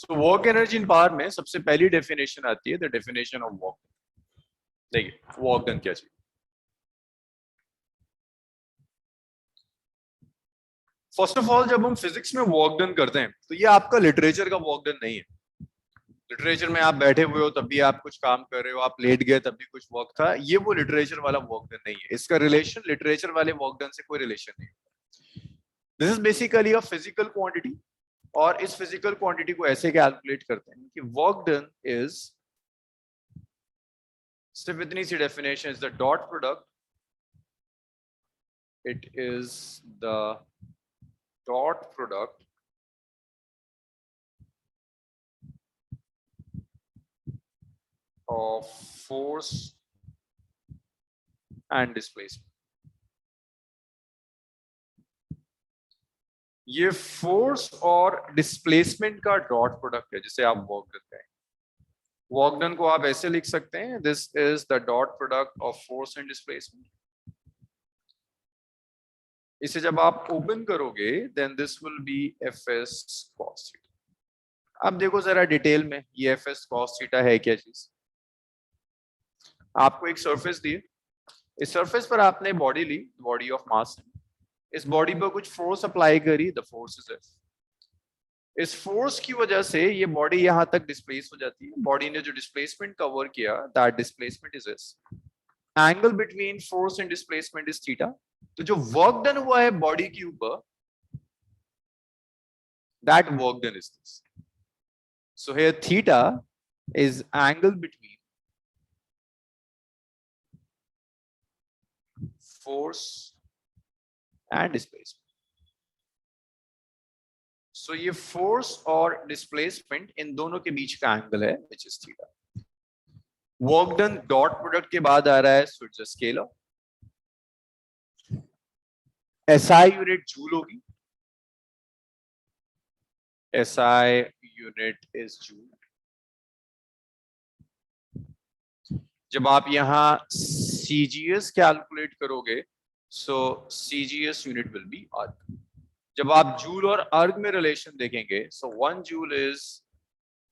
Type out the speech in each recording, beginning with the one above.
So work energy इन power में सबसे पहली डेफिनेशन आती है द डेफिनेशन ऑफ वर्क। देखिए वर्क डन क्या चाहिए। फर्स्ट ऑफ ऑल जब हम फिजिक्स में वर्क डन करते हैं तो ये आपका लिटरेचर का वर्क डन नहीं है। लिटरेचर में आप बैठे हुए हो तब भी आप कुछ काम कर रहे हो, आप लेट गए तब भी कुछ वर्क था, ये वो लिटरेचर वाला वर्क डन नहीं है। इसका रिलेशन लिटरेचर वाले वर्क डन से कोई रिलेशन नहीं है। This is basically a physical quantity और इस फिजिकल क्वांटिटी को ऐसे कैलकुलेट करते हैं कि वर्क डन इज सिर्फ इतनी सी definition is the dot product, it is the dot product of force and displacement। ये फोर्स और डिस्प्लेसमेंट का डॉट प्रोडक्ट है जिसे आप वर्क डन कहें। वर्क डन को आप ऐसे लिख सकते हैं, this is the dot product of force and displacement. इसे जब आप ओपन करोगे then this will be F S cos theta. अब देखो जरा डिटेल में ये एफ एस कॉस थीटा है क्या चीज। आपको एक सरफेस दी, इस सरफेस पर आपने बॉडी ली, बॉडी ऑफ मास। इस बॉडी पर कुछ फोर्स अप्लाई करी, द फोर्स इज एफ। इस फोर्स की वजह से ये बॉडी यहां तक डिस्प्लेस हो जाती है। बॉडी ने जो डिस्प्लेसमेंट कवर किया that displacement is S. Angle between force and displacement is theta. तो जो वर्क डन हुआ है बॉडी के ऊपर that work done is this. So here theta is angle between force and displacement। so ये force और displacement इन दोनों के बीच का एंगल है which is theta। Work done dot product के बाद आ रहा है so it's a scalar। SI unit joule होगी, SI यूनिट इज जूल। जब आप यहां CGS कैलकुलेट करोगे सो CGS यूनिट विल बी अर्ग। जब आप जूल और अर्ग में रिलेशन देखेंगे सो 1 joule is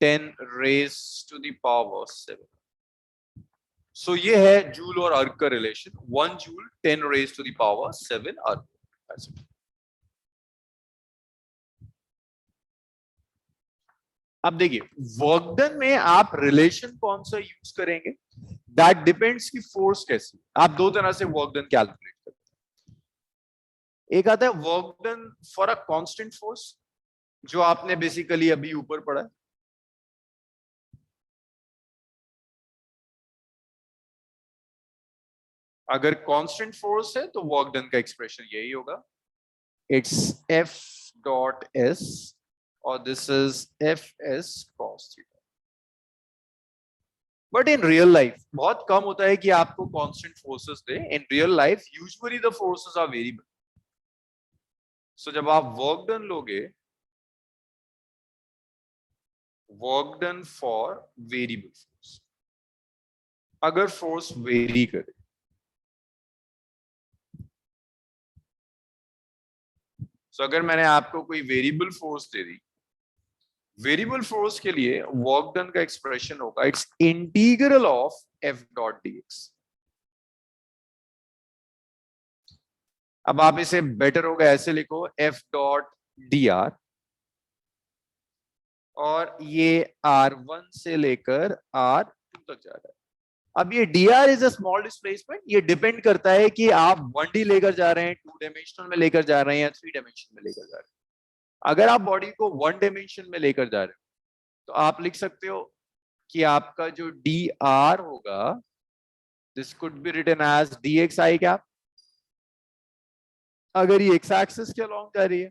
10 raised to the power 7। सो ये है जूल और अर्ग का relation, 1 joule 10 raised to the power 7 अर्ग। अब देखिए वर्क डन में आप रिलेशन कौन सा यूज करेंगे दैट डिपेंड्स की फोर्स कैसी। आप दो तरह से वर्क डन कैलकुलेट करते हैं। एक आता है work done for a constant force जो आपने बेसिकली अभी ऊपर पढ़ा है। अगर कांस्टेंट फोर्स है तो वर्क डन का एक्सप्रेशन यही होगा, इट्स एफ डॉट एस और this is F S cos theta. But in real life बहुत कम होता है कि आपको कांस्टेंट फोर्सेस दे। In real life usually the forces are variable. So जब आप वर्क डन लोगे, work done for variable force, अगर फोर्स वेरी करे सो अगर मैंने आपको कोई वेरिएबल फोर्स दे दी, वेरिएबल फोर्स के लिए वर्क डन का एक्सप्रेशन होगा it's integral of F dot dx. अब आप इसे बेटर होगा ऐसे लिखो, एफ डॉट डी आर और ये R1 से लेकर R2 तक जा रहा है। अब ये dr is a small displacement, ये डिपेंड करता है कि आप 1D लेकर जा रहे हैं, 2 डायमेंशनल में लेकर जा रहे हैं या 3 डायमेंशन में लेकर जा रहे हैं। अगर आप बॉडी को 1 डायमेंशन में लेकर जा रहे हो तो आप लिख सकते हो कि आपका जो dr होगा this could be written as dxi cap. अगर ये x एक्सिस के अलोंग जा रही है,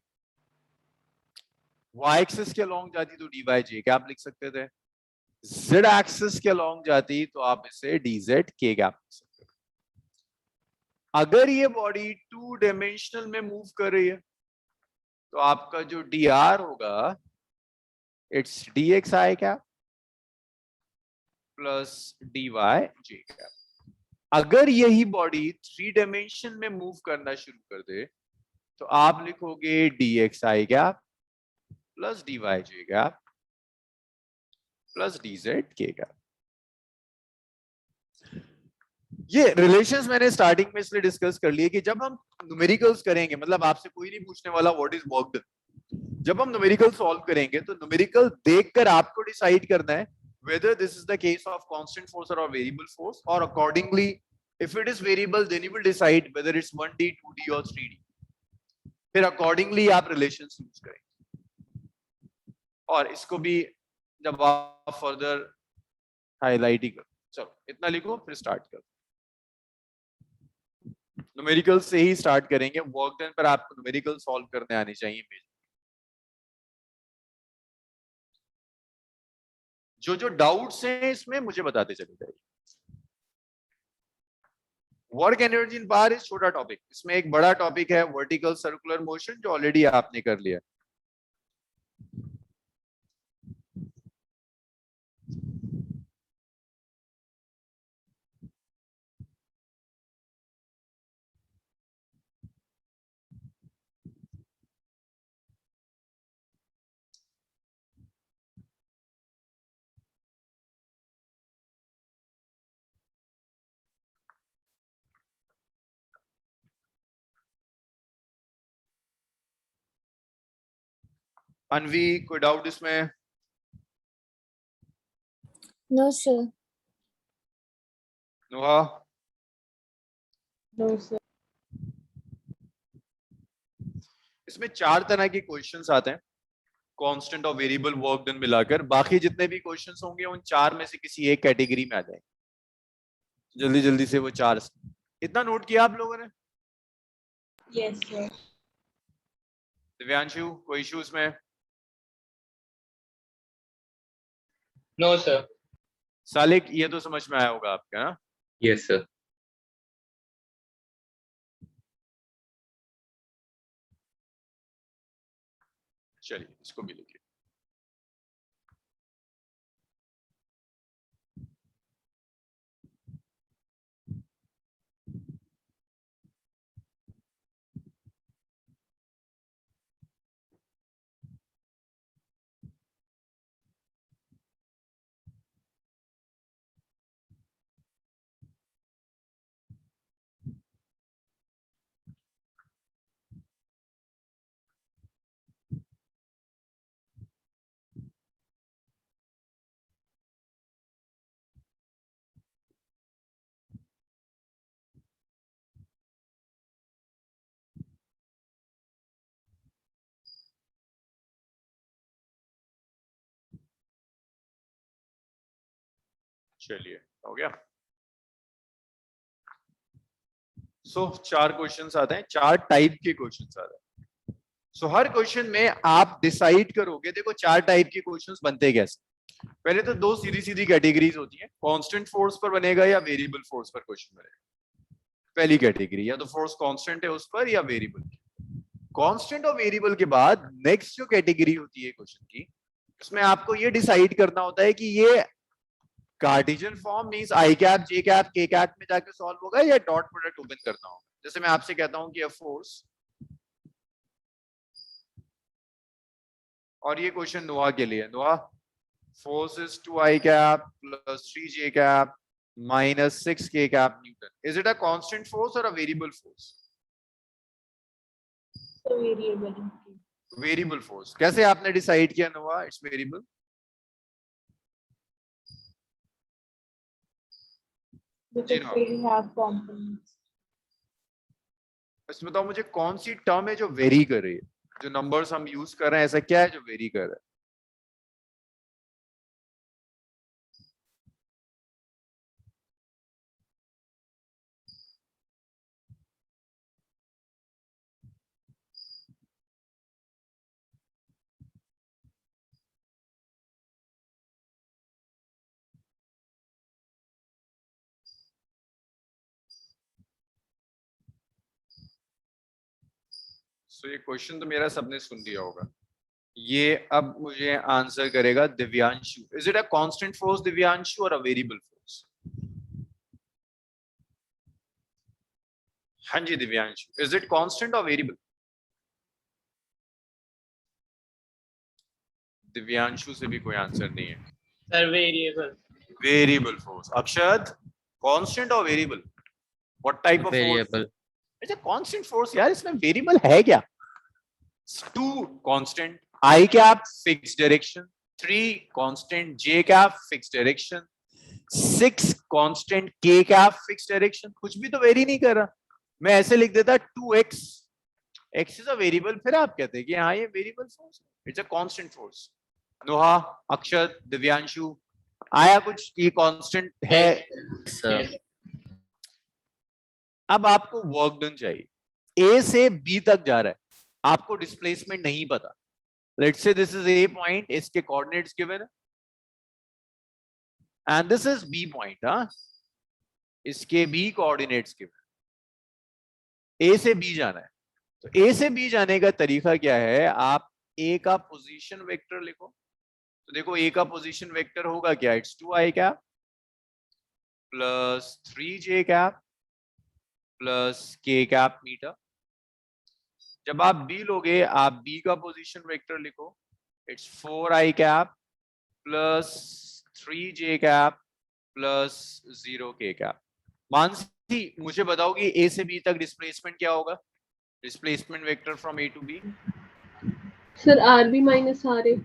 y एक्सिस के अलोंग जाती तो dy कैप लिख सकते थे, z एक्सिस के अलोंग जाती तो आप इसे dz k कैप लिख सकते हो। अगर ये बॉडी 2 डायमेंशनल में मूव कर रही है तो आपका जो dr होगा it's dxi cap plus dy j cap. अगर यही बॉडी 3 डायमेंशन में मूव करना शुरू कर दे तो आप लिखोगे dxi cap plus dy j cap plus dz k cap. ये रिलेशंस मैंने स्टार्टिंग में इसलिए डिस्कस कर लिए कि जब हम न्यूमेरिकल्स करेंगे, मतलब आपसे कोई नहीं पूछने वाला व्हाट इज वर्क डन, जब हम न्यूमेरिकल सॉल्व करेंगे तो न्यूमेरिकल देखकर आपको डिसाइड करना है whether this is the case of constant force or a variable force, or accordingly if it is variable then you will decide whether it's 1D 2D or 3D, फिर accordingly आप relations use करेंगे। और इसको भी जब आप further highlight ही करो, चलो इतना लिखो फिर स्टार्ट करो। न्यूमेरिकल से ही स्टार्ट करेंगे, वर्क डन पर आपको न्यूमेरिकल सॉल्व करने आने चाहिए। जो जो डाउट्स हैं इसमें मुझे बताते चले जाइए। वर्क एनर्जी इन बार इज छोटा टॉपिक, इसमें एक बड़ा टॉपिक है वर्टिकल सर्कुलर मोशन जो ऑलरेडी आपने कर लिया। अनवी कोई डाउट इसमें? No sir. Nuha? No sir. इसमें 4 तरह के क्वेश्चंस आते हैं कांस्टेंट और वेरिएबल वर्क डन मिलाकर। बाकी जितने भी क्वेश्चंस होंगे उन 4 में से किसी एक कैटेगरी में आ जाएंगे। जल्दी जल्दी से वो 4 इतना नोट किया आप लोगों ने? Yes sir. दिव्यांशु कोई इशू इसमें? No sir. सालिक ये तो समझ में आया होगा आपका ना? Yes sir. चलिए इसको भी लिखिए। चलिए हो गया। सो 4 क्वेश्चंस आते हैं, 4 टाइप के क्वेश्चंस आते हैं। सो हर क्वेश्चन में आप डिसाइड करोगे, देखो 4 टाइप के क्वेश्चंस बनते कैसे। पहले तो 2 सीधी सीधी कैटेगरीज होती हैं, कांस्टेंट फोर्स पर बनेगा या वेरिएबल फोर्स पर क्वेश्चन बनेगा। पहली कैटेगरी या तो फोर्स कांस्टेंट है उस पर या वेरिएबल। कांस्टेंट और वेरिएबल के बाद नेक्स्ट जो कैटेगरी होती है क्वेश्चन की, उसमें आपको ये डिसाइड करना होता है कि ये Cartesian form means I cap J cap के कैप में जाके सॉल्व होगा या डॉट प्रोडक्ट ओपन करना होगा। जैसे मैं आपसे कहता हूं कि फोर्स, और ये क्वेश्चन नुआ के लिए, Nua force is 2i cap plus 3j cap minus 6k cap newton. Is it a constant force और a variable force? Variable. Variable force. कैसे आपने डिसाइड किया Nua it's variable? Because we have components. इसमें बताओ मुझे कौन सी टर्म है जो वेरी कर रही है, जो नंबर्स हम यूज कर रहे हैं ऐसा क्या है जो वेरी कर रहा है? सो ये क्वेश्चन तो मेरा सबने सुन लिया होगा। ये अब मुझे आंसर करेगा Divyanshu. Is it a constant force Divyanshu और अ वेरिएबल फोर्स? हाँ जी दिव्यांशु, इज इट कांस्टेंट और वेरिएबल? दिव्यांशु से भी कोई आंसर नहीं है। Sir, variable. Variable force. Akshad, constant or variable? What type of Variable. force? It's a constant force यार, इसमें variable है क्या? 2 constant, I cap fixed direction, 3 constant, J cap fixed direction, 6 constant, K cap fixed direction. कुछ भी तो very नहीं कर रहा. मैं ऐसे लिख देता 2x, x is a variable. फिर आप कहते हैं कि हाँ ये variable force, it's a constant force. Noha, Akshat, Divyanshu, आया कुछ ये कांस्टेंट है? Sir. अब आपको वर्क डन चाहिए. ए से बी तक जा रहा है, आपको डिस्प्लेसमेंट नहीं पता. Let's say this is A point, इसके कोऑर्डिनेट्स गिवन है, and this is B point. हाँ, इसके बी कोऑर्डिनेट्स गिवन. ए से बी जाना है, तो ए से बी जाने का तरीका क्या है? आप ए का पोजीशन वेक्टर लिखो. तो देखो ए का पोजीशन वेक्टर होगा क्या? It's 2i cap plus 3j cap plus k cap metre. जब आप बी लोगे, आप बी का पोजीशन वेक्टर लिखो. It's 4i cap plus 3j cap plus 0k cap. Mansi, मुझे बताओ कि ए से बी तक डिस्प्लेसमेंट क्या होगा? Displacement vector from A to B. Sir RB minus RA.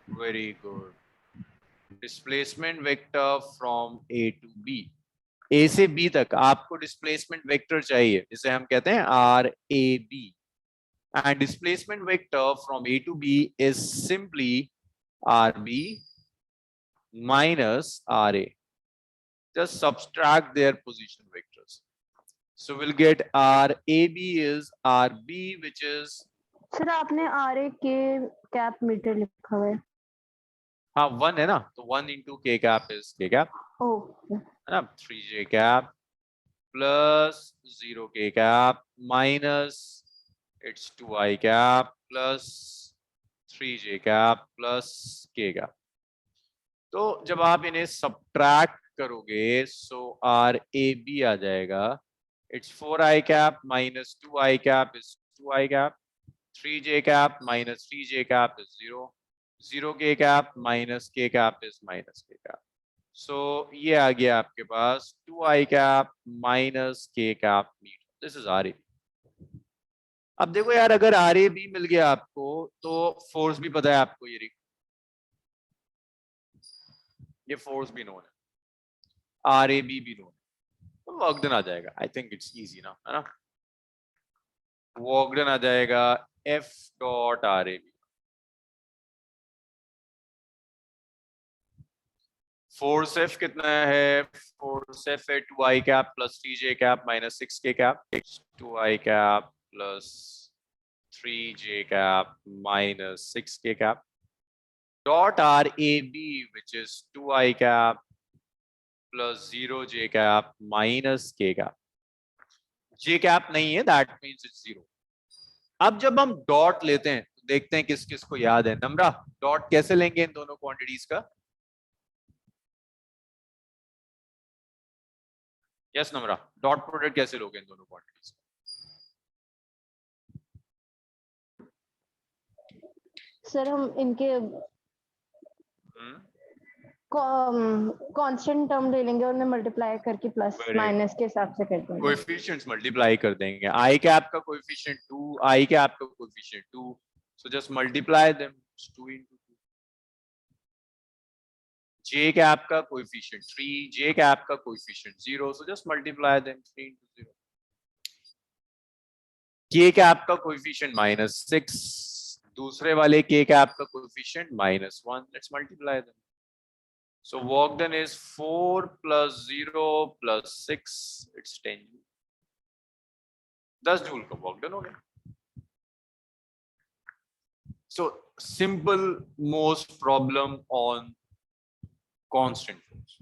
Very good. Displacement vector from A to B. A से B तक आपको डिस्प्लेसमेंट वेक्टर चाहिए, जिसे हम कहते हैं RAB. And displacement vector from A to B is simply RB minus RA. Just subtract their position vectors. So we'll get RAB is RB, which is, sir आपने RA के cap metre लिखा हुआ है. हाँ 1 है ना, तो 1 into K cap is K cap. ओह, है ना, 3j cap plus 0k cap minus it's 2i cap plus 3j cap plus k cap. तो जब आप इन्हें सब्ट्रैक्ट करोगे, सो RAB आ जाएगा. It's 4i cap minus 2i cap is 2i cap, 3j cap minus 3j cap is 0, 0k cap minus k cap is minus k cap. So ये आ गया आपके पास 2i cap minus k cap metre. This is RAB. अब देखो यार, अगर RAB मिल गया आपको, तो फोर्स भी पता है आपको. ये फोर्स भी नोन है, RAB भी नोन है, तो वर्क डन आ जाएगा. आई थिंक इट्स इजी ना, है ना. वर्क डन आ जाएगा F dot RAB. Force F कितना है? फोर्स F है 2i cap plus 3j cap minus 6k cap. 2i cap plus 3j cap minus 6k cap dot RAB, which is 2i cap plus 0j cap minus k cap. j cap नहीं है, that means it's 0. अब जब हम dot लेते हैं तो देखते हैं किस किस को याद है. नम्रा, डॉट कैसे लेंगे इन दोनों क्वांटिटीज का? यस नम्रा, डॉट प्रोडक्ट कैसे लोगे इन दोनों क्वांटिटीज? सर हम इनके कांस्टेंट टर्म ले लेंगे और उन्हें मल्टीप्लाई करके प्लस Very माइनस के हिसाब से कर देंगे. कोएफिशिएंट्स मल्टीप्लाई कर देंगे. i कैप का कोएफिशिएंट 2, i कैप का coefficient 2, so just multiply them. 2 into 2. j cap का कोएफिशिएंट 3, j कैप का coefficient 0, so just multiply them. 3 into 0. k cap का कोएफिशिएंट -6, दूसरे वाले k कैप का coefficient -1. Let's multiply them. So work done is 4 plus 0 plus 6, it's 10 joule. 10 joule का work done हो गया. So simple most problem on constant force.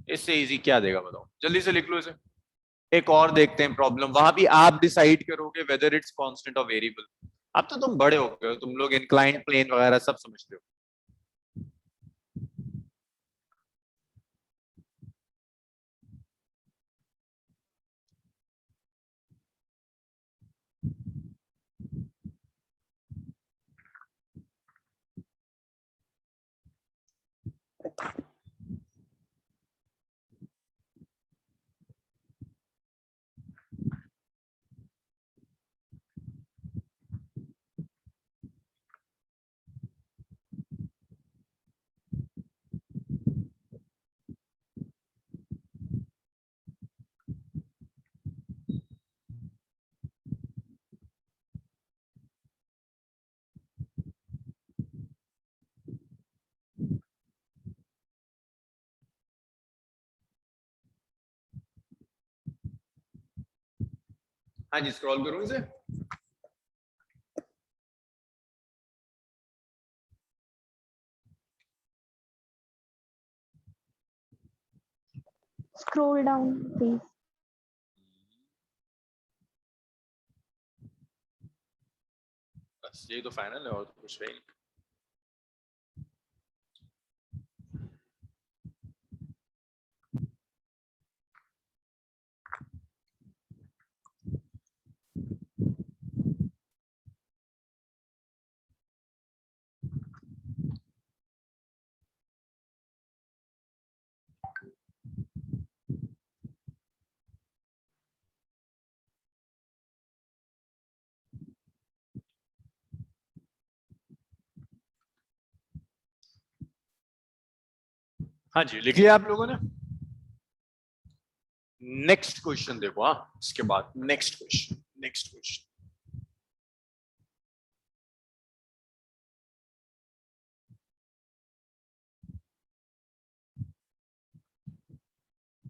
इससे easy क्या देगा बताओ, जल्दी से लिख लो इसे. एक और देखते हैं प्रॉब्लम, वहां भी आप डिसाइड करोगे वेदर इट्स कांस्टेंट और वेरिएबल. अब तो तुम बड़े हो गए हो, तुम लोग इंक्लाइंड प्लेन वगैरह सब समझते हो. हाँ जी, स्क्रॉल करूं इसे। Scroll down, please. बस ये तो फाइनल है और तो कुछ है ही नहीं। हाँ जी, लिख लिया आप लोगों ने। नेक्स्ट क्वेश्चन देखो। हाँ, इसके बाद next question.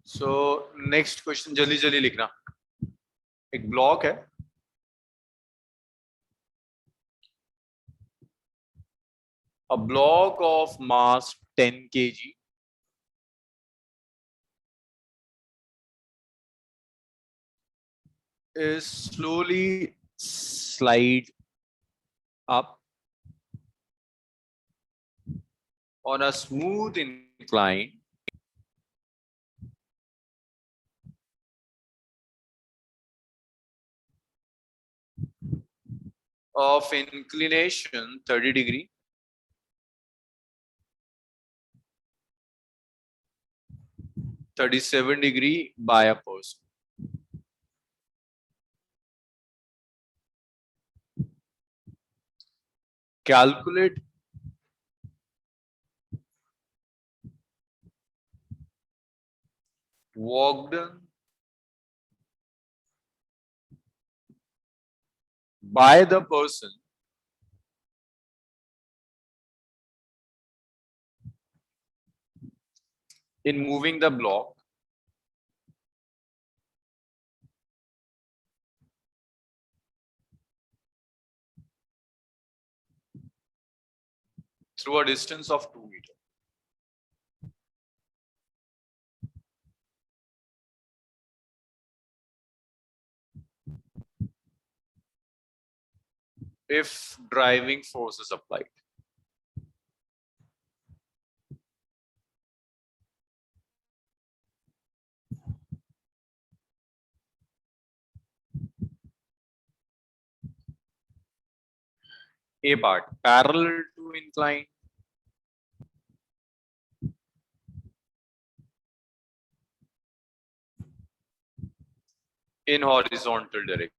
So next question जल्दी जल्दी लिखना। एक ब्लॉक है, a block of mass 10 kg is slowly slide up on a smooth incline of inclination 30 degree (37° by a person. Calculate walk done by the person in moving the block through a distance of 2 meters. If driving force is applied. A part parallel to incline, in horizontal direction.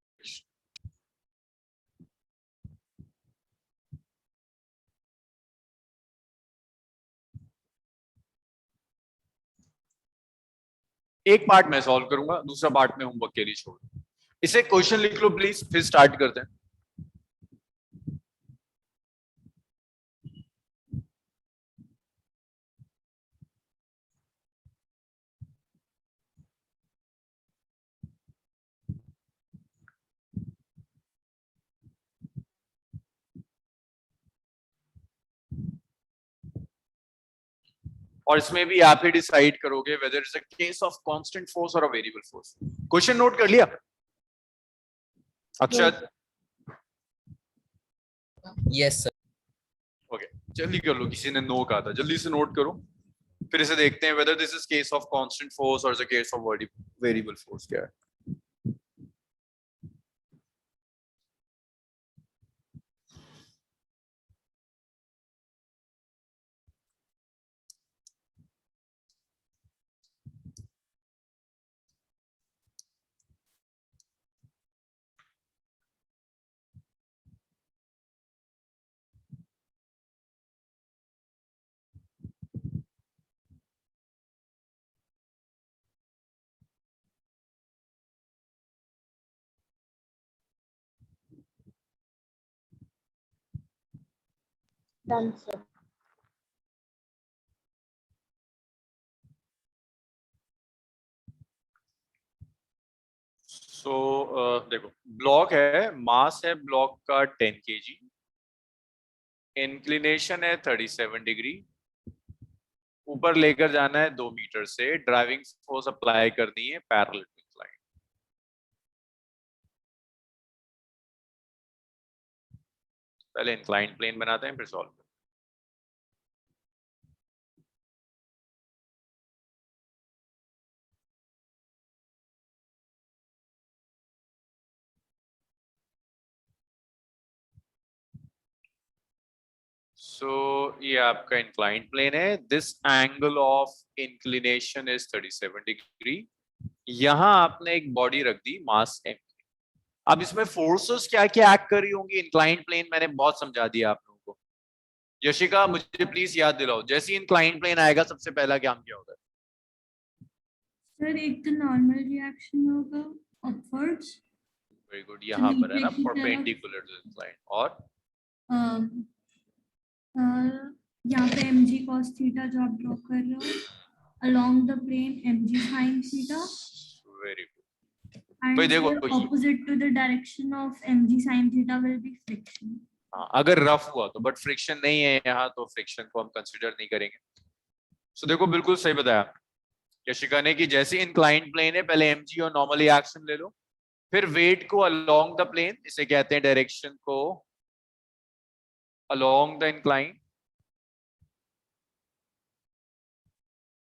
एक part मैं solve करूंगा, दूसरा part में homework के लिए छोड़ दूं। इसे क्वेश्चन लिख लो प्लीज, फिर स्टार्ट करते हैं। और इसमें भी आप ही डिसाइड करोगे whether is a case of constant force और a variable force. Question note कर लिया अक्षत? Yes sir. ओके, जल्दी कर लो, किसी ने नो कहा था, जल्दी से नोट करो, फिर इसे देखते हैं whether this is case of constant force और is a case of variable force क्या है। Done, sir. So देखो ब्लॉक है, मास है ब्लॉक का 10 kg, इंक्लिनेशन है 37 डिग्री, ऊपर लेकर जाना है 2 मीटर से, ड्राइविंग फोर्स अप्लाई करनी है पैरेलल टू इंक्लाइन। पहले इंक्लाइन प्लेन बनाते हैं फिर सॉल्व करते हैं। सो ये आपका इंक्लाइंड प्लेन है, this angle of inclination is 37 degree. यहां आपने एक बॉडी रख दी मास m। अब इसमें फोर्सेस क्या क्या एक्ट कर रही होंगी, इंक्लाइंड प्लेन मैंने बहुत समझा दिया आप लोगों को। यशिका मुझे प्लीज याद दिलाओ, जैसे ही इंक्लाइंड प्लेन आएगा सबसे पहला काम क्या होगा? सर एक तो नॉर्मल रिएक्शन होगा अपवर्ड्स, वेरी गुड, यहाँ पर है ना नीचे की तरफ। परपेंडिकुलर टू इंक्लाइंड, और यहाँ पे mg cos थीटा जो आप ड्रॉ कर रहे हो along the plane mg sin theta, very good. and भाई देखो, sir, opposite to the direction of mg sin theta will be friction. हाँ, अगर रफ हुआ तो, बट फ्रिक्शन नहीं है यहाँ तो फ्रिक्शन को हम कंसिडर नहीं करेंगे। सो देखो बिल्कुल सही बताया यशिका ने कि जैसे इंक्लाइंड प्लेन है पहले mg और नॉर्मली एक्शन ले लो, फिर वेट को अलोंग द प्लेन, इसे कहते हैं डायरेक्शन को अलोंग द इंक्लाइन,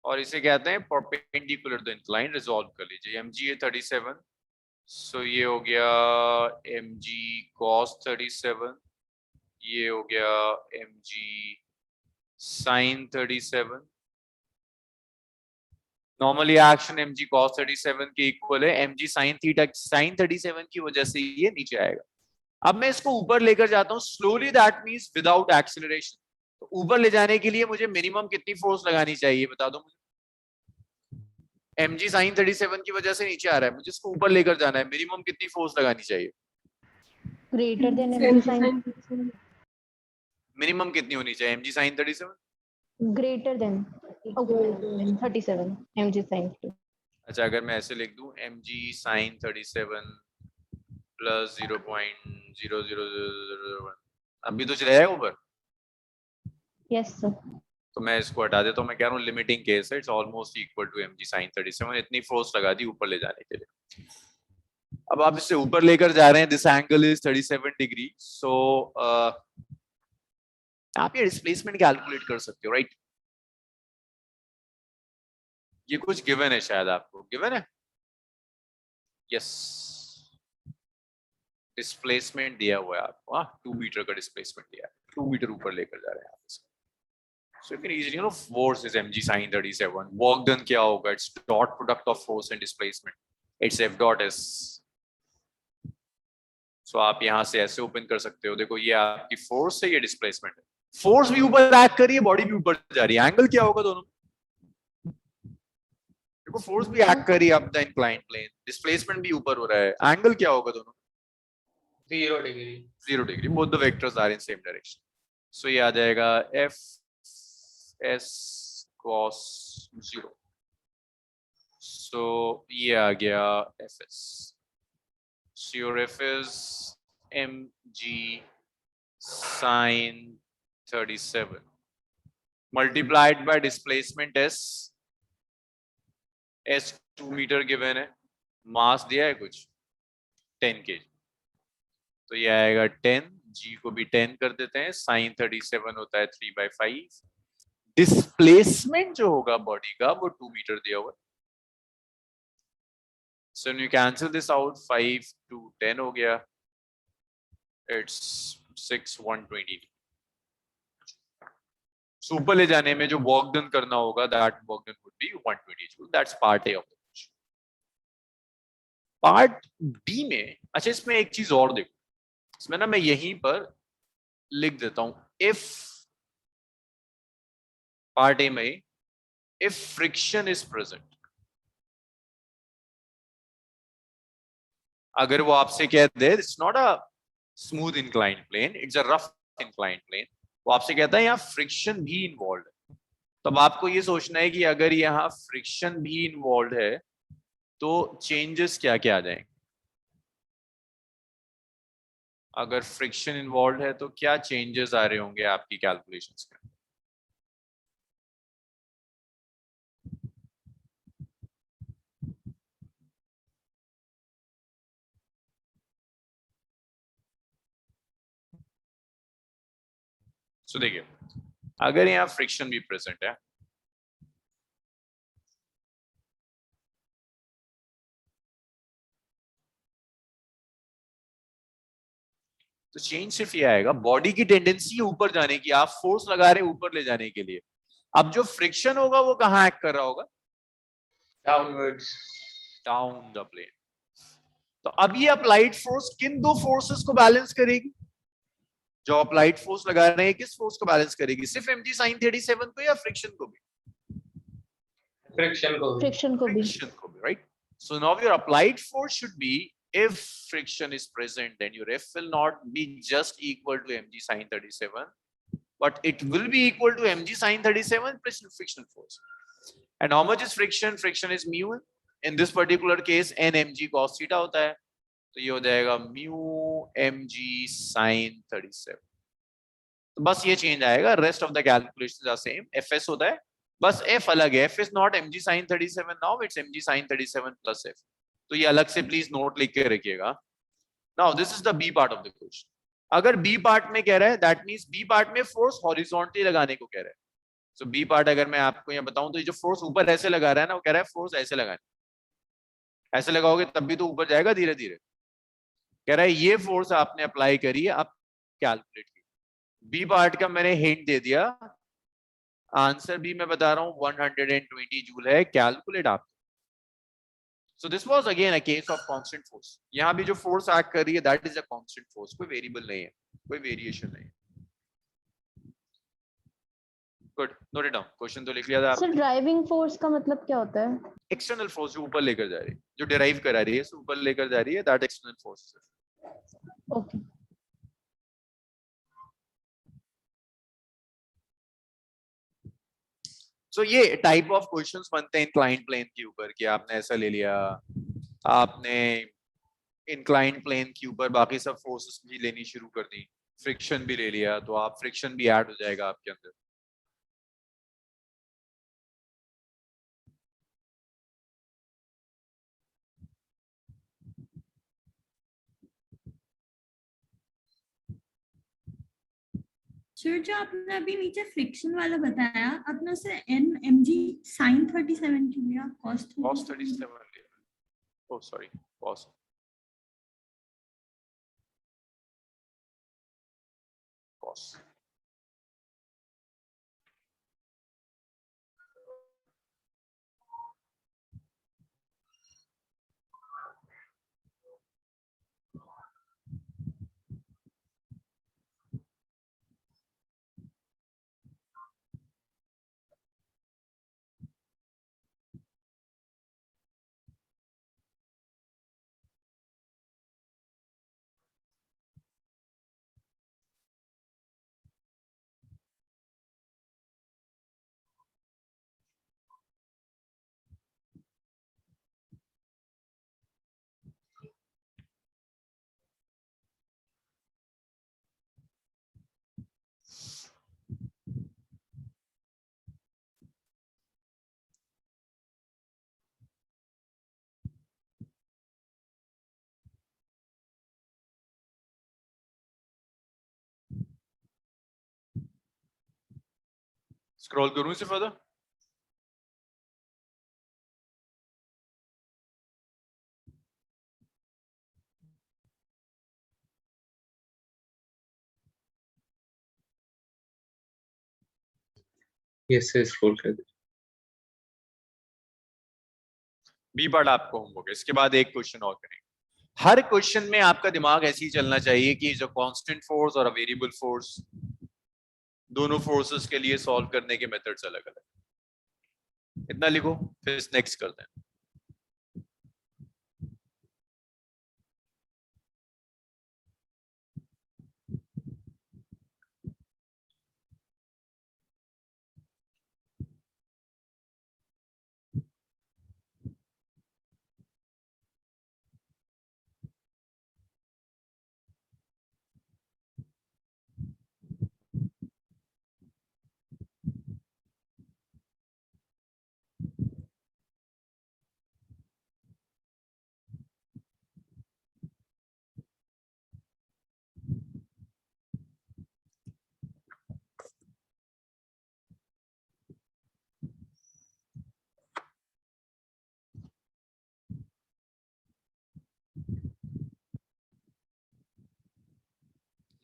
और इसे कहते हैं परपेंडिकुलर द इंक्लाइन। रिजॉल्व कर लीजिए, mg है 37, सो ये हो गया mg cos 37, ये हो गया mg sin 37। Normally action mg cos 37 के इक्वल है mg sin थीटा sin 37 की वजह से ये नीचे आएगा। अब मैं इसको ऊपर लेकर जाता हूँ slowly, that means without acceleration. तो ऊपर ले जाने के लिए मुझे मिनिमम कितनी फोर्स लगानी चाहिए बता दो मुझे। mg sin 37 की वजह से नीचे आ रहा है, मुझे इसको ऊपर लेकर जाना है, मिनिमम कितनी फोर्स लगानी चाहिए? Greater than mg mg sin sin, 37. Minimum कितनी होनी चाहिए mg sin 37? greater than 37 mg sin 2. अच्छा, अगर मैं ऐसे लिख दूं mg sin 37 प्लस 0.00001, अभी तो चलेगा ऊपर? Yes sir. तो मैं इसको हटा देता हूँ, मैं कह रहा हूँ लिमिटिंग केस है, it's almost equal to mg sin 37। इतनी फोर्स लगा दी ऊपर ले जाने के लिए। अब आप इससे ऊपर लेकर जा रहे हैं, दिस एंगल इज 37 डिग्री, सो आप ये डिस्प्लेसमेंट कैलकुलेट कर सकते हो, राइट? ये कुछ गिवन है, शायद आपको गिवन है। यस, डिस्प्लेसमेंट दिया हुआ है आपको, हाँ 2 मीटर का डिस्प्लेसमेंट दिया है, 2 मीटर ऊपर लेकर जा रहे हैं आप इसको। So you can easily, force is mg sin 37. Work done क्या होगा? It's dot product of force and displacement. It's F dot S. So आप यहाँ से ऐसे ओपन कर सकते हो, देखो ये आपकी फोर्स है, ये डिस्प्लेसमेंट है। फोर्स भी ऊपर एक्ट कर रही है, बॉडी भी ऊपर जा रही है, एंगल क्या होगा दोनों? देखो फोर्स भी एक्ट कर रही है up the inclined plane, displacement भी ऊपर हो रहा है, एंगल क्या होगा दोनों? 0 degree. 0 degree, both the vectors are in same direction. So ये आ जाएगा F S cos 0। So ये आ गया Fs। So your F is mg sin 37 multiplied by displacement S 2 metre given है, मास दिया है कुछ 10 kg, तो ये आएगा 10, g को भी 10 कर देते हैं, sin 37 होता है 3/5। डिस्प्लेसमेंट जो होगा बॉडी का वो 2 मीटर दिया हुआ है। So when you cancel this out, 5 to 10 हो गया, it's 6 120। So ऊपर ले जाने में जो वर्क डन करना होगा, that work done would be 120 joule। That's part A of the question। Part B में, अच्छा इसमें एक चीज और देखो, इसमें ना मैं यहीं पर लिख देता हूं, if पार्ट A में if friction is present, अगर वो आपसे कह दे it's not a smooth inclined plane, it's a rough inclined plane, वो आपसे कहता है यहाँ फ्रिक्शन भी इन्वॉल्व है, तब आपको ये सोचना है कि अगर यहाँ फ्रिक्शन भी इन्वॉल्व है तो चेंजेस क्या क्या आ जाएंगे। अगर फ्रिक्शन इन्वॉल्व है तो क्या चेंजेस आ रहे होंगे आपकी कैलकुलेशंस में? सो देखिए, अगर यहाँ फ्रिक्शन भी प्रेजेंट है तो चेंज सिर्फ ये आएगा, बॉडी की टेंडेंसी है ऊपर जाने की, आप फोर्स लगा रहे हैं ऊपर ले जाने के लिए। अब जो फ्रिक्शन होगा वो कहाँ एक्ट कर रहा होगा? डाउनवर्ड्स। Down the plane. तो अब ये अप्लाइड फोर्स किन दो फोर्सेस को बैलेंस करेगी? जो अप्लाइड फोर्स लगा रहे हैं किस फोर्स को बैलेंस करेगी? सिर्फ mg sin 37 को या फ्रिक्शन को भी? फ्रिक्शन को भी। फ्रिक्शन को भी. Friction को भी, right? So now your applied force should be, if friction is present, then your F will not be just equal to mg sin 37, but it will be equal to mg sin 37 plus frictional force. And how much is friction? Friction is mu. In this particular case, n mg cos theta होता है, तो ये हो जाएगा mu mg sin 37. तो बस ये change आएगा, rest of the calculations are same. fs होता है, बस f अलग है. f is not mg sin 37 now, it's mg sin 37 plus f. तो ये अलग से प्लीज नोट लिख के रखिएगा. Now this is the B part of the question. अगर बी पार्ट में कह रहा है, दैट मींस बी पार्ट में फोर्स हॉरिजॉन्टली लगाने को कह रहा है. सो बी पार्ट अगर मैं आपको यहाँ बताऊं तो ये जो फोर्स ऊपर ऐसे लगा रहा है ना, वो कह रहा है फोर्स ऐसे लगाने. ऐसे लगाओगे तब भी तो ऊपर जाएगा धीरे धीरे. कह रहा है ये फोर्स आपने अप्लाई करी है, आप कैलकुलेट कीजिए. बी पार्ट का मैंने हिंट दे दिया, आंसर भी मैं बता रहा हूँ 120 जूल है. कैलकुलेट आप. So this was again a case of constant force. यहाँ भी जो फोर्स एक्ट कर रही है that is a constant force, कोई वेरिएबल नहीं है, कोई वेरिएशन नहीं है. Good, note it down. Question तो लिख लिया था सर आपने. ड्राइविंग फोर्स का मतलब क्या होता है? एक्सटर्नल फोर्स जो ऊपर लेकर जा रही है, जो डिराइव करा रही है, ऊपर लेकर जा रही है, दैट एक्सटर्नल फोर्स. ओके. सो ये टाइप ऑफ क्वेश्चंस बनते हैं इंक्लाइंड प्लेन के ऊपर, कि आपने ऐसा ले लिया, आपने इंक्लाइंड प्लेन के ऊपर बाकी सब फोर्सेस भी लेनी शुरू कर दी, फ्रिक्शन भी ले लिया, तो आप फ्रिक्शन भी ऐड हो जाएगा आपके अंदर. सर जो आपने अभी नीचे फ्रिक्शन वाला बताया, आपने उसे एन एम जी साइन 37 क्यों लिया? cos 37 लिया. Oh sorry, cos. स्क्रॉल करूं इसे फर्दर? यस सर, स्क्रॉल कर दीजिए. बी पार्ट आपको होमवर्क. इसके बाद एक क्वेश्चन और करेंगे. हर क्वेश्चन में आपका दिमाग ऐसे ही चलना चाहिए कि जो कांस्टेंट फोर्स और वेरिएबल फोर्स, दोनों फोर्सेस के लिए सॉल्व करने के मेथड्स अलग अलग. इतना लिखो, फिर नेक्स्ट करते हैं.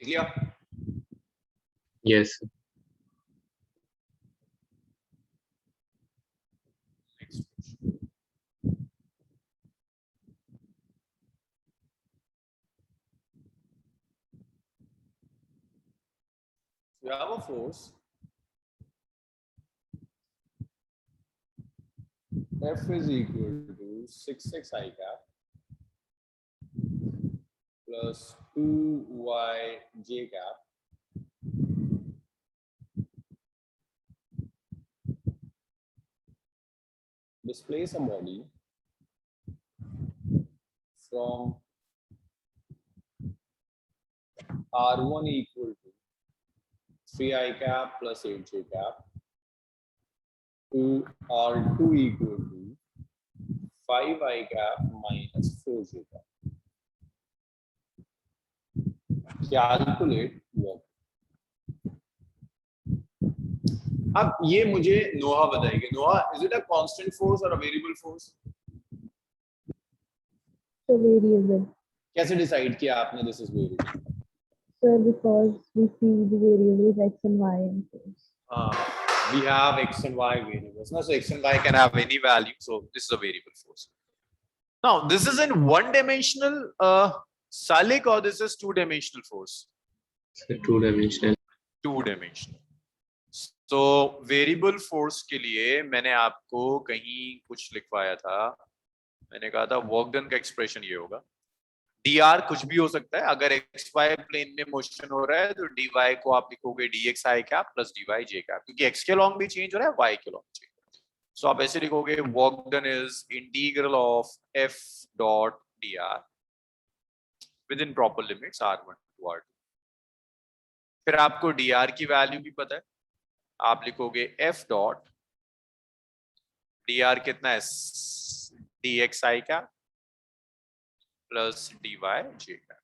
लिया? Yes. Next question. We have a force F is equal to 6x I cap plus 2y j cap displace a body from R1 equal to 3i cap plus 8j cap to R2 equal to 5i cap minus 4j cap. Calculate work. अब ये मुझे नोहा बताएगी. नोहा, is it a constant force or a variable force? So variable. कैसे decide किया आपने this is variable? Sir, because we see the variables x and y in force. We have x and y variables. No, so x and y can have any value. So this is a variable force. Now this is in one-dimensional Salik, or this is two-dimensional force? So 2-dimensional. Two-dimensional. So variable force के लिए मैंने आपको कहीं कुछ लिखवाया था. मैंने कहा था वर्क डन का एक्सप्रेशन ये होगा. dr कुछ भी हो सकता है. अगर xy प्लेन में मोशन हो रहा है तो dy को आप लिखोगे dx I cap plus dy j cap, क्योंकि x के लॉन्ग भी चेंज हो रहा है, y के लॉन्ग चेंज. सो आप ऐसे लिखोगे work done is integral of f dot dr with in proper limits r1 to r2. फिर आपको dr की वैल्यू भी पता है. आप लिखोगे f डॉट dr कितना है dx I cap plus dy j cap.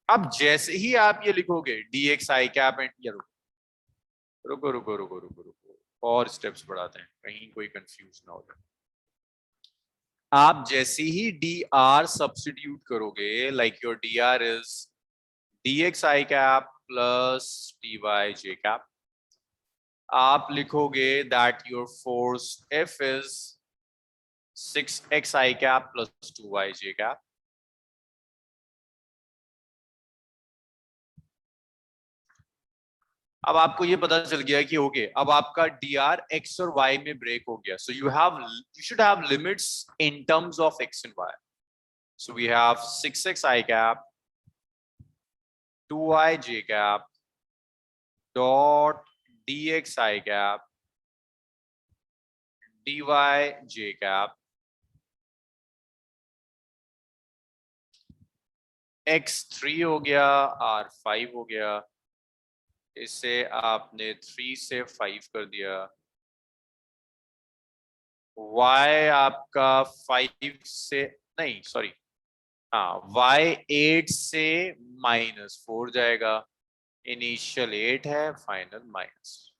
अब जैसे ही आप ये लिखोगे dx I cap एंड ये रुको रुको रुको रुको रुको और स्टेप्स बढ़ाते हैं कहीं कोई कंफ्यूज ना हो जाए. आप जैसे ही dr सब्स्टिट्यूट करोगे, like your dr is dx I cap plus dy j cap, आप लिखोगे that your force F is 6x I cap plus 2y j cap. अब आपको ये पता चल गया कि ओके अब आपका dr x और y में ब्रेक हो गया. So you should have limits in terms of x and y. So we have 6x I cap 2y j cap dot dx I cap dy j cap x3 हो गया, r5 हो गया. इसे आपने 3 से 5 कर दिया. y आपका 5 से नहीं सॉरी y 8 से -4 जाएगा. इनिशियल 8 है, फाइनल माइनस.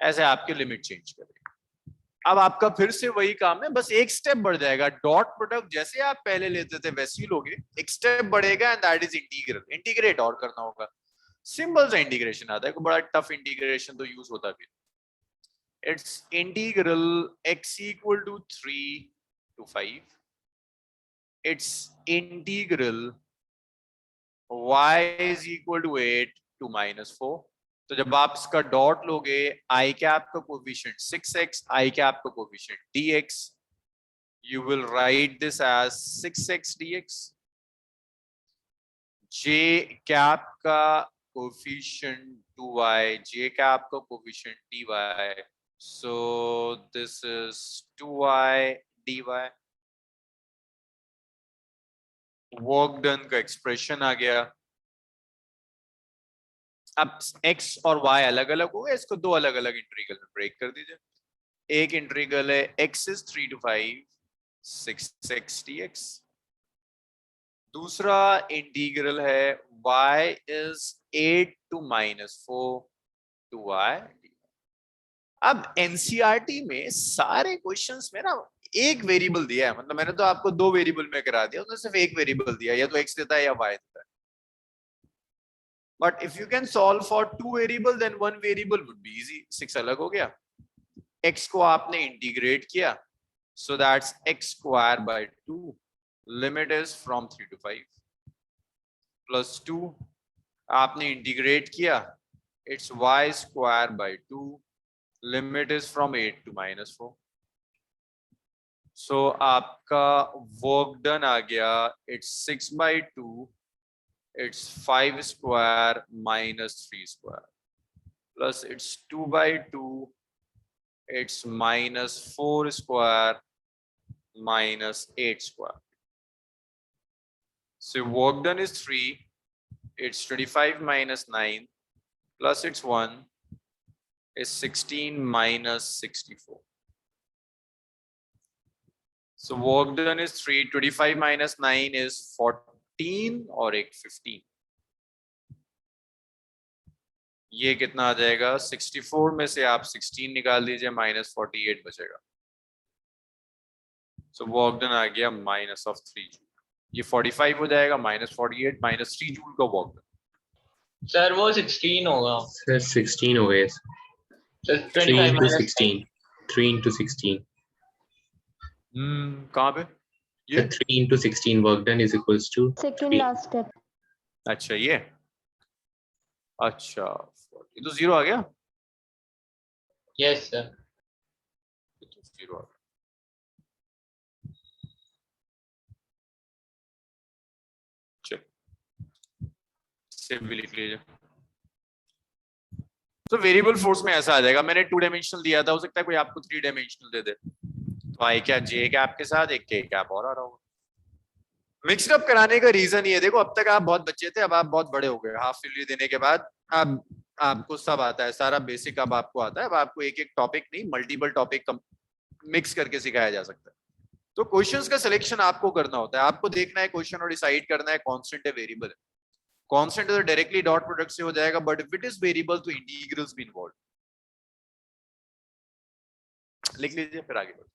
ऐसे आपके लिमिट चेंज करेंगे. अब आपका फिर से वही काम है, बस एक स्टेप बढ़ जाएगा. डॉट प्रोडक्ट जैसे आप पहले लेते थे वैसे ही लोगे, एक स्टेप बढ़ेगा and that is integral. Integrate और करना होगा. सिंपल सा इंटीग्रेशन आता है, कोई बड़ा टफ इंटीग्रेशन तो यूज होता भी. It's integral x equal to 3 to 5. It's integral y is equal to 8 to -4. तो जब आप इसका डॉट लोगे, i कैप का कोफिशिएंट 6x, i कैप का coefficient dx, you will write this as 6x dx. j cap का coefficient 2y, j cap का coefficient dy, so this is 2y dy. Work done का expression आ गया. अब x और y अलग अलग हो गए, इसको दो अलग अलग इंटीग्रल में ब्रेक कर दीजिए. एक इंटीग्रल है x is 3 to 5 6x dx. दूसरा इंटीग्रल है y is 8 to -4 2y. अब एनसीईआरटी में सारे क्वेश्चंस में ना एक वेरिएबल दिया है, मतलब मैंने तो आपको दो वेरिएबल में करा दिया, उसने सिर्फ एक वेरिएबल दिया, या तो x देता है या y देता है. But if you can solve for 2 variable, then 1 variable would be easy. 6 अलग हो गया. X को आपने integrate किया, so that's x square by 2. Limit is from 3 to 5 plus 2. आपने integrate किया, it's y square by 2. Limit is from 8 to minus 4. So आपका work done आ गया, it's 6 by 2. It's 5 square minus 3 square plus it's 2 by 2. It's minus 4 square minus 8 square. So work done is 3. It's 25 minus 9 plus it's 1 is 16 minus 64. So work done is 3. 25 minus 9 is 14 और एक 15. ये कितना आ जाएगा? 64 में से आप 16 निकाल दीजिए, माइनस 48 बचेगा. सो वर्क डन आ गया माइनस ऑफ 3 जूल. ये 45 हो जाएगा, माइनस 48 माइनस 3 जूल का वर्क डन. सर वो 16 होगा. Sir, 16 हो गए. Sir 3 25 into minus 16. 3 into 16. कहाँ पे? ये 3 into 16 work done is equals to second 3. Last step. अच्छा ये अच्छा ये तो 0 आ गया. Yes sir. ये तो 0 आ गया. चल से भी लिख लीजिए. तो वेरिएबल फोर्स में ऐसा आ जाएगा. मैंने 2 डायमेंशनल दिया था, हो सकता है कोई आपको 3 डायमेंशनल दे दे. तो आई क्या जे कैप के साथ एक के कैप और आ रहा होगा. मिक्सड अप कराने का रीजन ये, देखो अब तक आप बहुत बच्चे थे, अब आप बहुत बड़े हो गए. हाफ ईयरली देने के बाद अब आपको सब आता है, सारा बेसिक अब आपको आता है. अब आपको एक एक टॉपिक नहीं, मल्टीपल टॉपिक मिक्स करके सिखाया जा सकता है. तो क्वेश्चंस का सिलेक्शन आपको करना होता है. आपको देखना है क्वेश्चन और डिसाइड करना है कांस्टेंट है वेरिएबल है. कांस्टेंट तो डायरेक्टली डॉट प्रोडक्ट से हो जाएगा, but if it is variable तो इंटीग्रल्स भी इन्वॉल्व. लिख लीजिए फिर आगे बढ़ो.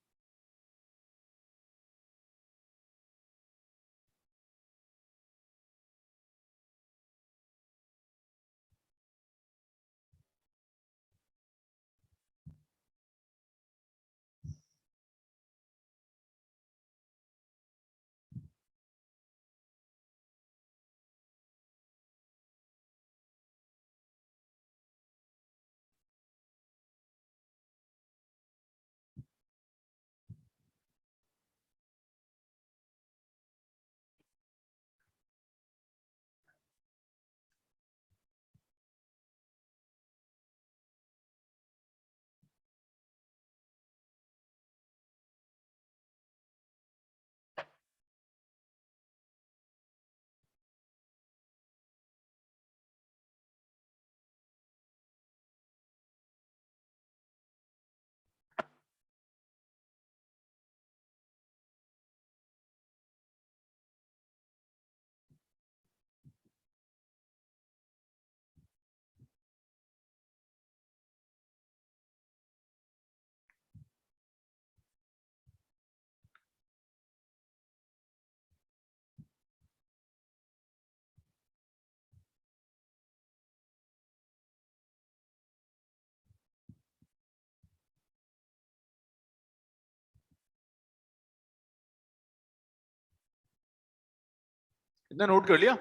इतना नोट कर लिया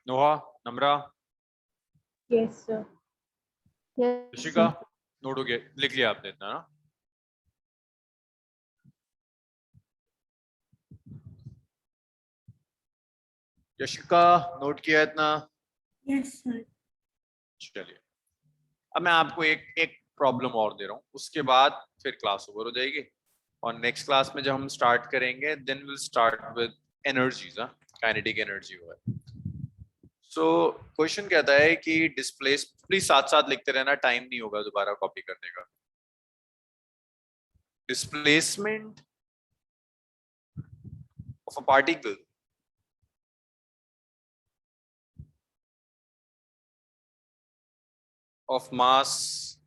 नोहा, नम्रा, Yes, sir. Yes Rishika? Note हो गया, लिख लिया आपने इतना ना? यशिका नोट किया इतना? Yes sir. चलिए अब मैं आपको एक प्रॉब्लम और दे रहा हूँ, उसके बाद फिर क्लास ओवर हो जाएगी. और नेक्स्ट क्लास में जब हम स्टार्ट करेंगे then will start with energies. Kinetic energy हुआ है. सो क्वेश्चन कहता है कि डिस्प्लेस, प्लीज साथ साथ लिखते रहना, टाइम नहीं होगा दोबारा कॉपी करने का. Displacement of a particle of mass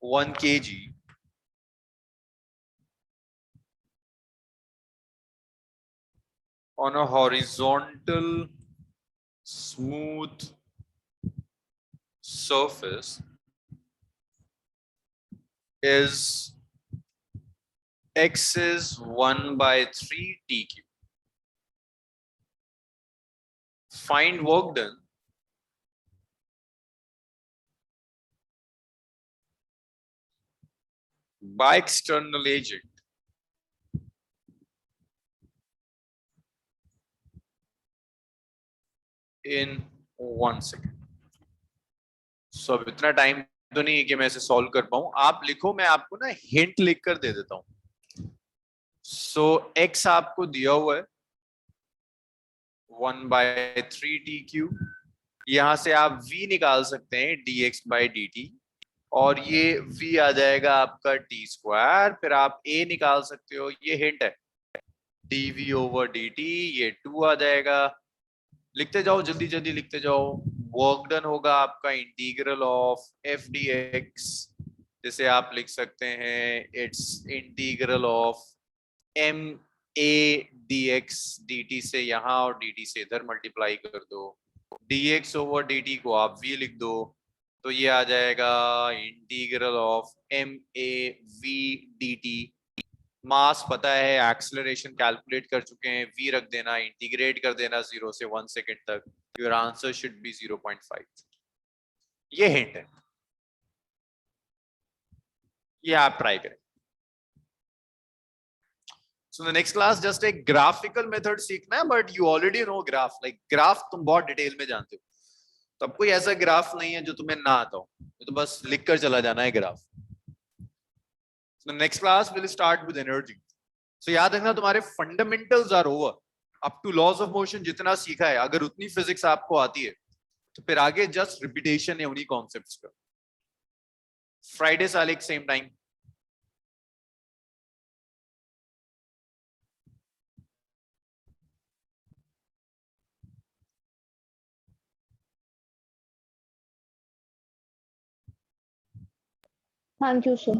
1 kg on a horizontal smooth surface is x is 1/3 t cube. Find work done by external agent in 1 second. So अब इतना टाइम तो नहीं है कि मैं इसे सॉल्व कर पाऊं. आप लिखो, मैं आपको ना हिंट लिख कर दे देता हूं. सो x आपको दिया हुआ है 1/3 t क्यूब. यहां से आप v निकाल सकते हैं dx/dt, और ये v आ जाएगा आपका t स्क्वायर. फिर आप a निकाल सकते हो, ये हिंट है, dv/dt, ये 2 आ जाएगा. लिखते जाओ, जल्दी जल्दी लिखते जाओ. वर्क डन होगा आपका इंटीग्रल ऑफ f dx, जिसे आप लिख सकते हैं it's integral of m a dx dt से यहाँ और dt से इधर मल्टीप्लाई कर दो. dx/dt को आप v लिख दो, तो ये आ जाएगा integral of m a v dt. मास पता है, एक्सेलरेशन कैलकुलेट कर चुके हैं, v रख देना, इंटीग्रेट कर देना 0 से 1 सेकेंड तक. Your answer should be 0.5. ये हिंट है, ये आप ट्राई करें. So the next class just एक ग्राफिकल मेथड सीखना है, but you already know graph. Like graph तुम बहुत डिटेल में जानते हो, तो अब कोई ऐसा ग्राफ नहीं है जो तुम्हें ना आता हो, तो बस लिख कर चला जाना है graph. So the next class will start with energy. So याद रखना, तुम्हारे fundamentals are over. Up to laws of motion जितना सीखा है, अगर उतनी फिजिक्स आपको आती है, तो फिर आगे जस्ट रिपीटेशन है उन्हीं कॉन्सेप्ट्स का. Friday Salik same time. Thank you, sir.